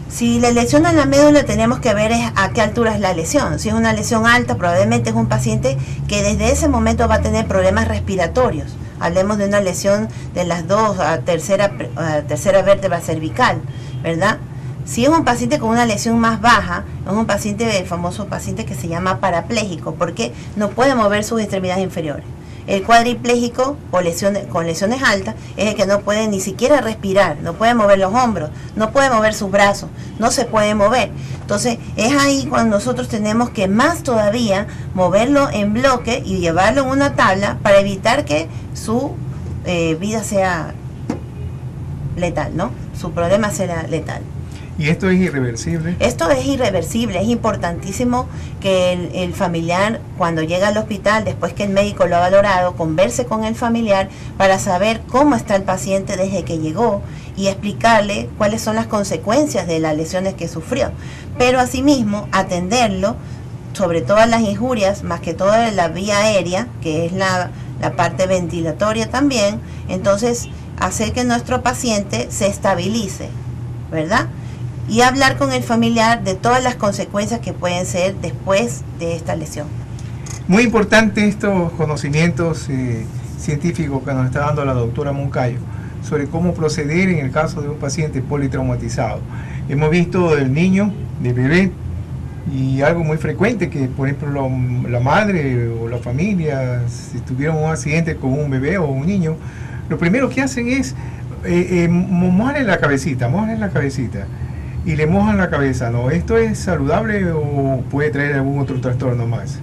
si le lesiona la médula tenemos que ver a qué altura es la lesión. Si es una lesión alta, probablemente es un paciente que desde ese momento va a tener problemas respiratorios. Hablemos de una lesión de las 2 a tercera vértebra cervical, ¿verdad? Si es un paciente con una lesión más baja, es un paciente, el famoso paciente que se llama parapléjico, porque no puede mover sus extremidades inferiores. El cuadripléjico con lesiones altas es el que no puede ni siquiera respirar, no puede mover los hombros, no puede mover sus brazos, no se puede mover. Entonces es ahí cuando nosotros tenemos que más todavía moverlo en bloque y llevarlo en una tabla para evitar que su vida sea letal, ¿no? Su problema sea letal. ¿Y esto es irreversible? Esto es irreversible, es importantísimo que el familiar, cuando llega al hospital, después que el médico lo ha valorado, converse con el familiar para saber cómo está el paciente desde que llegó y explicarle cuáles son las consecuencias de las lesiones que sufrió. Pero asimismo, atenderlo sobre todas las injurias, más que todo en la vía aérea, que es la parte ventilatoria también, entonces hacer que nuestro paciente se estabilice, ¿verdad? Y hablar con el familiar de todas las consecuencias que pueden ser después de esta lesión. Muy importante estos conocimientos científicos que nos está dando la doctora Moncayo sobre cómo proceder en el caso de un paciente politraumatizado. Hemos visto del niño, del bebé, y algo muy frecuente que, por ejemplo, la madre o la familia, si tuvieron un accidente con un bebé o un niño, lo primero que hacen es mojarle la cabecita, y le mojan la cabeza, ¿no? ¿Esto es saludable o puede traer algún otro trastorno más?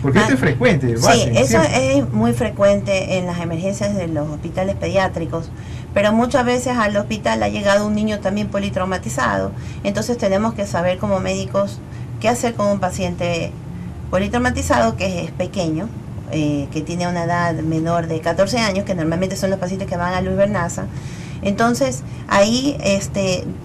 Porque esto es frecuente. Sí, eso es muy frecuente en las emergencias de los hospitales pediátricos, pero muchas veces al hospital ha llegado un niño también politraumatizado, entonces tenemos que saber como médicos qué hacer con un paciente politraumatizado que es pequeño, que tiene una edad menor de 14 años, que normalmente son los pacientes que van a Luis Bernaza. Entonces, ahí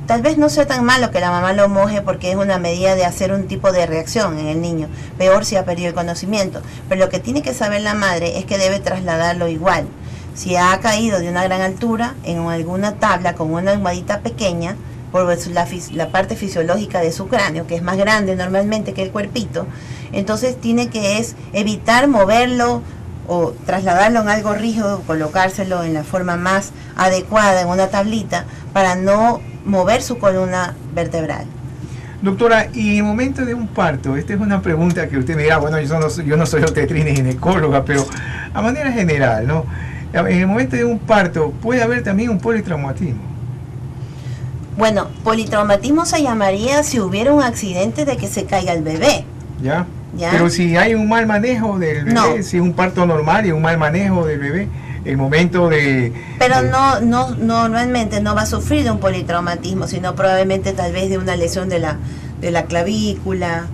tal vez no sea tan malo que la mamá lo moje porque es una medida de hacer un tipo de reacción en el niño. Peor si ha perdido el conocimiento. Pero lo que tiene que saber la madre es que debe trasladarlo igual. Si ha caído de una gran altura, en alguna tabla con una almohadita pequeña, por la parte fisiológica de su cráneo, que es más grande normalmente que el cuerpito. Entonces tiene que evitar moverlo o trasladarlo en algo rígido, colocárselo en la forma más adecuada, en una tablita, para no mover su columna vertebral. Doctora, y en el momento de un parto, esta es una pregunta que usted me dirá, bueno, yo no soy obstetrina ni ginecóloga, pero a manera general, ¿no? En el momento de un parto, ¿puede haber también un politraumatismo? Bueno, politraumatismo se llamaría si hubiera un accidente de que se caiga el bebé. ¿Ya? ¿Ya? Pero si hay un mal manejo del bebé, No. si es un parto normal y un mal manejo del bebé, el momento de... Pero no, normalmente no va a sufrir de un politraumatismo, sino probablemente tal vez de una lesión de la clavícula,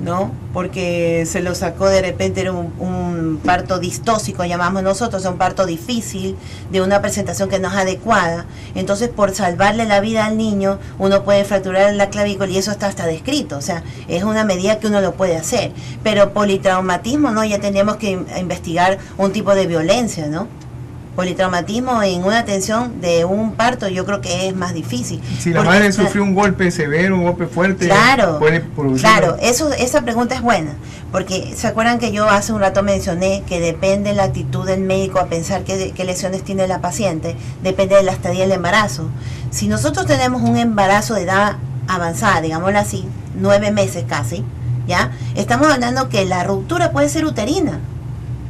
¿no? Porque se lo sacó de repente, era un parto distóxico, llamamos nosotros, un parto difícil, de una presentación que no es adecuada. Entonces, por salvarle la vida al niño, uno puede fracturar la clavícula y eso está hasta descrito. O sea, es una medida que uno lo puede hacer. Pero politraumatismo, no, ya tenemos que investigar un tipo de violencia, ¿no? Politraumatismo en una atención de un parto yo creo que es más difícil. Si la madre sufrió un golpe severo, un golpe fuerte, claro, puede producir... Claro, esa pregunta es buena, porque se acuerdan que yo hace un rato mencioné que depende la actitud del médico a pensar qué lesiones tiene la paciente, depende de la estadía del embarazo. Si nosotros tenemos un embarazo de edad avanzada, digámoslo así, 9 meses casi, ¿ya? Estamos hablando que la ruptura puede ser uterina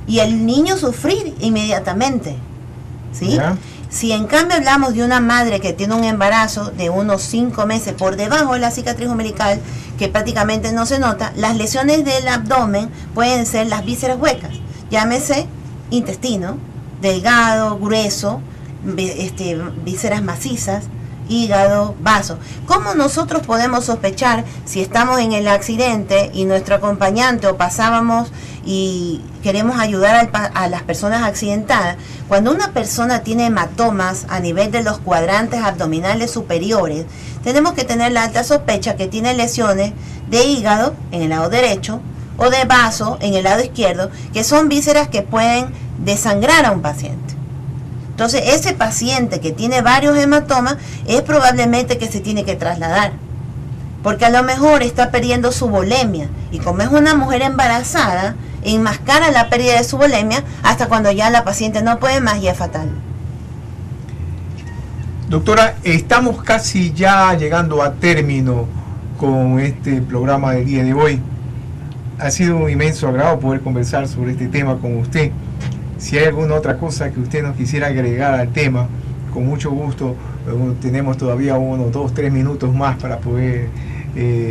y el niño sufrir inmediatamente. ¿Sí? ¿Ya? Si en cambio hablamos de una madre que tiene un embarazo de unos 5 meses por debajo de la cicatriz umbilical, que prácticamente no se nota, las lesiones del abdomen pueden ser las vísceras huecas, llámese intestino, delgado, grueso, vísceras macizas, hígado, vaso. ¿Cómo nosotros podemos sospechar si estamos en el accidente y nuestro acompañante o pasábamos y queremos ayudar a las personas accidentadas? Cuando una persona tiene hematomas a nivel de los cuadrantes abdominales superiores, tenemos que tener la alta sospecha que tiene lesiones de hígado en el lado derecho o de vaso en el lado izquierdo, que son vísceras que pueden desangrar a un paciente. Entonces, ese paciente que tiene varios hematomas es probablemente que se tiene que trasladar, porque a lo mejor está perdiendo su volemia, y como es una mujer embarazada, enmascara la pérdida de su volemia hasta cuando ya la paciente no puede más y es fatal. Doctora, estamos casi ya llegando a término con este programa del día de hoy. Ha sido un inmenso agrado poder conversar sobre este tema con usted. Si hay alguna otra cosa que usted nos quisiera agregar al tema, con mucho gusto. Tenemos todavía unos 2-3 minutos más para poder,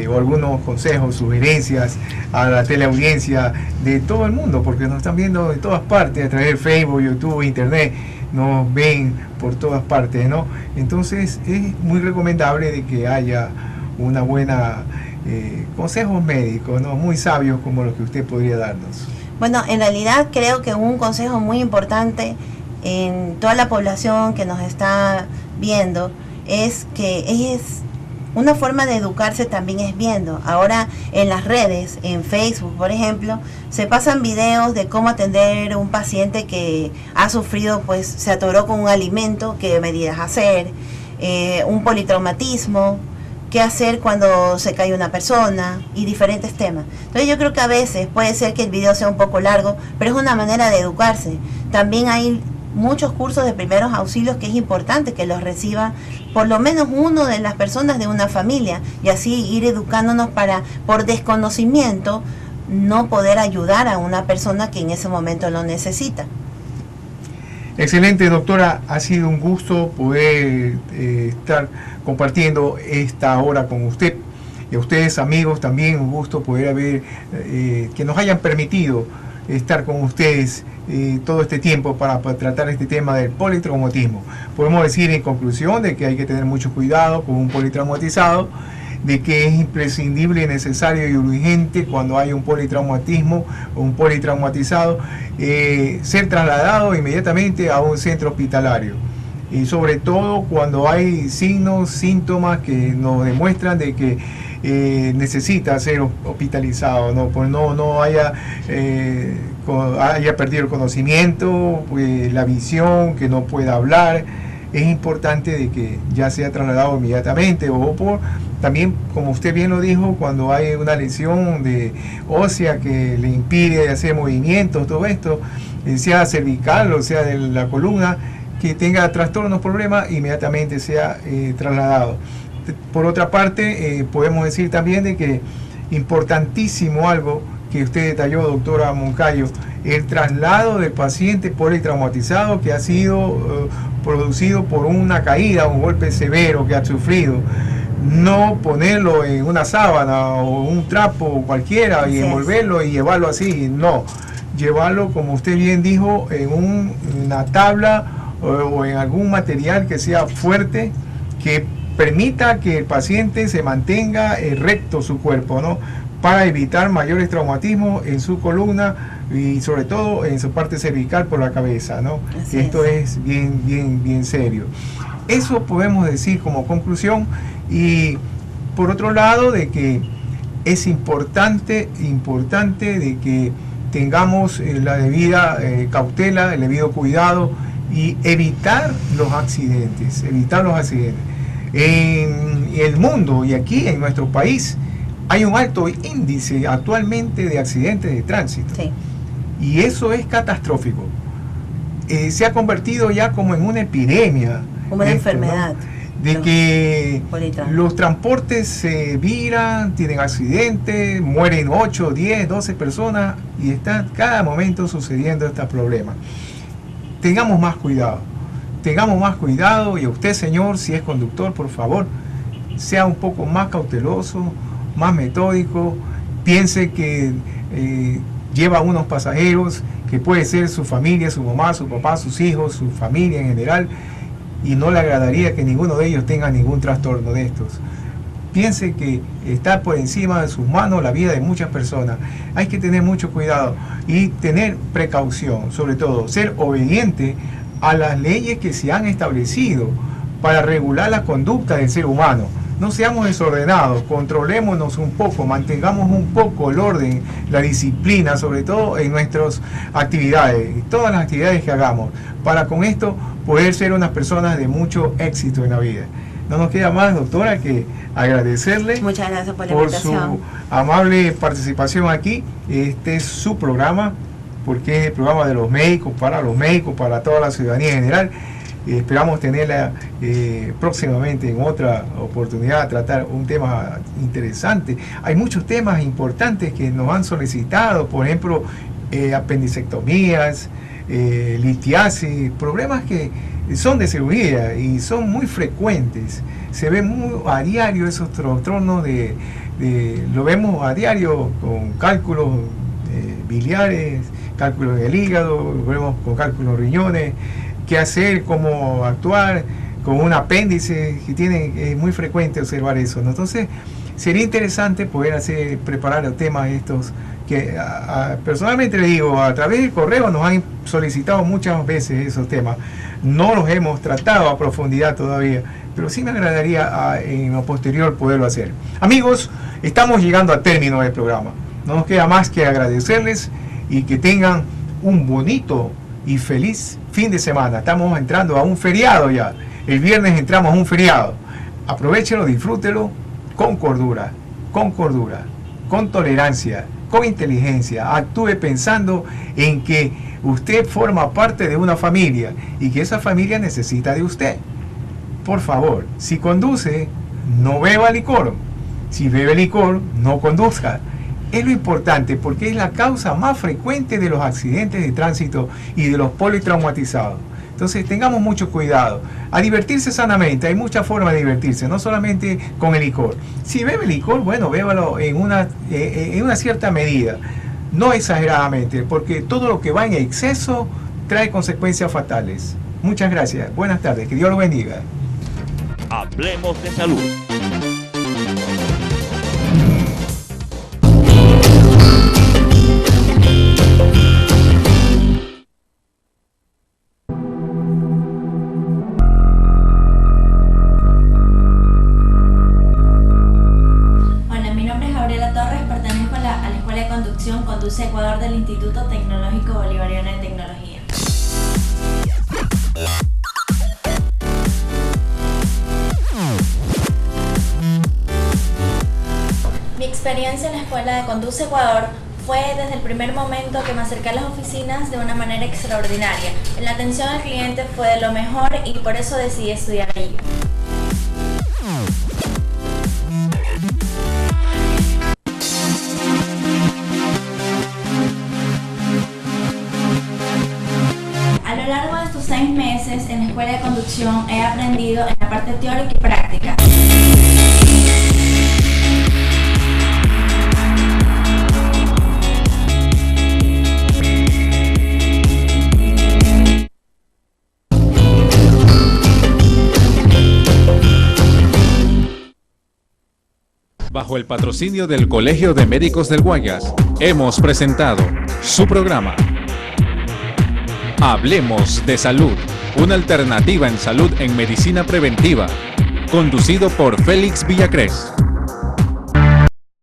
o algunos consejos, sugerencias a la teleaudiencia de todo el mundo, porque nos están viendo de todas partes, a través de Facebook, YouTube, Internet, nos ven por todas partes, ¿no? Entonces es muy recomendable de que haya una buena consejos médicos, ¿no? Muy sabios como los que usted podría darnos. Bueno, en realidad creo que un consejo muy importante en toda la población que nos está viendo es que es una forma de educarse también es viendo. Ahora en las redes, en Facebook por ejemplo, se pasan videos de cómo atender a un paciente que ha sufrido, pues se atoró con un alimento, qué medidas hacer, un politraumatismo, qué hacer cuando se cae una persona y diferentes temas. Entonces yo creo que a veces puede ser que el video sea un poco largo, pero es una manera de educarse. También hay muchos cursos de primeros auxilios que es importante que los reciba por lo menos uno de las personas de una familia y así ir educándonos para, por desconocimiento, no poder ayudar a una persona que en ese momento lo necesita. Excelente, doctora, ha sido un gusto poder estar compartiendo esta hora con usted y a ustedes amigos también un gusto poder haber que nos hayan permitido estar con ustedes todo este tiempo para tratar este tema del politraumatismo. Podemos decir en conclusión de que hay que tener mucho cuidado con un politraumatizado, de que es imprescindible, necesario y urgente cuando hay un politraumatismo o un politraumatizado ser trasladado inmediatamente a un centro hospitalario, y sobre todo cuando hay signos, síntomas que nos demuestran de que necesita ser hospitalizado, ¿no? Pues no haya perdido el conocimiento, la visión, que no pueda hablar, es importante de que ya sea trasladado inmediatamente, o por también, como usted bien lo dijo, cuando hay una lesión de ósea que le impide hacer movimientos, todo esto, sea cervical o sea de la columna, que tenga trastornos, problemas, inmediatamente sea trasladado. Por otra parte, podemos decir también de que importantísimo algo que usted detalló, doctora Moncayo, el traslado del paciente politraumatizado que ha sido producido por una caída, un golpe severo que ha sufrido. No ponerlo en una sábana o un trapo cualquiera y envolverlo y llevarlo así, no. Llevarlo, como usted bien dijo, en una tabla o en algún material que sea fuerte, que permita que el paciente se mantenga recto su cuerpo, ¿no? Para evitar mayores traumatismos en su columna y sobre todo en su parte cervical por la cabeza, ¿no? Esto es bien serio. Eso podemos decir como conclusión. Y por otro lado, de que es importante de que tengamos la debida cautela, el debido cuidado y evitar los accidentes. En el mundo y aquí en nuestro país hay un alto índice actualmente de accidentes de tránsito. Sí. Y eso es catastrófico. Se ha convertido ya como en una epidemia. Como una enfermedad. ¿No? De que los transportes se viran, tienen accidentes, mueren 8, 10, 12 personas y está cada momento sucediendo este problema. Tengamos más cuidado y a usted, señor, si es conductor, por favor, sea un poco más cauteloso, más metódico, piense que lleva unos pasajeros que puede ser su familia, su mamá, su papá, sus hijos, su familia en general, y no le agradaría que ninguno de ellos tenga ningún trastorno de estos. Piense que está por encima de sus manos la vida de muchas personas. Hay que tener mucho cuidado y tener precaución, sobre todo ser obediente a las leyes que se han establecido para regular la conducta del ser humano. No seamos desordenados, controlémonos un poco, mantengamos un poco el orden, la disciplina, sobre todo en nuestras actividades, todas las actividades que hagamos, para con esto poder ser unas personas de mucho éxito en la vida. No nos queda más, doctora, que agradecerle. Muchas gracias por la invitación. Su amable participación aquí. Este es su programa, porque es el programa de los médicos, para toda la ciudadanía en general. Esperamos tenerla próximamente en otra oportunidad a tratar un tema interesante. Hay muchos temas importantes que nos han solicitado, por ejemplo, apendicectomías, litiasis, problemas que son de cirugía y son muy frecuentes. Se ven muy a diario esos trastornos lo vemos a diario con cálculos biliares, cálculos del hígado, lo vemos con cálculos riñones. Qué hacer, cómo actuar con un apéndice que es muy frecuente observar eso, ¿no? Entonces sería interesante poder preparar los temas estos que personalmente le digo, a través del correo nos han solicitado muchas veces esos temas. No los hemos tratado a profundidad todavía, pero sí me agradaría en lo posterior poderlo hacer. Amigos, estamos llegando a término del programa. No nos queda más que agradecerles y que tengan un bonito y feliz fin de semana. Estamos entrando a un feriado ya. El viernes entramos a un feriado. Aprovechenlo, disfrútelo con cordura, con tolerancia, con inteligencia. Actúe pensando en que usted forma parte de una familia y que esa familia necesita de usted. Por favor, si conduce, no beba licor. Si bebe licor, no conduzca. Es lo importante porque es la causa más frecuente de los accidentes de tránsito y de los politraumatizados. Entonces tengamos mucho cuidado. A divertirse sanamente, hay muchas formas de divertirse, no solamente con el licor. Si bebe licor, bueno, bébalo en una cierta medida, no exageradamente, porque todo lo que va en exceso trae consecuencias fatales. Muchas gracias, buenas tardes, que Dios lo bendiga. Hablemos de salud. Conduce Ecuador del Instituto Tecnológico Bolivariano de Tecnología. escuela de Conduce Ecuador fue desde el primer momento que me acerqué a las oficinas de una manera extraordinaria. La atención al cliente fue de lo mejor y por eso decidí estudiar allí. A lo largo de estos 6 meses en la escuela de conducción he aprendido en la parte teórica y práctica. Bajo el patrocinio del Colegio de Médicos del Guayas, hemos presentado su programa Hablemos de Salud, una alternativa en salud en medicina preventiva, conducido por Félix Villacrés.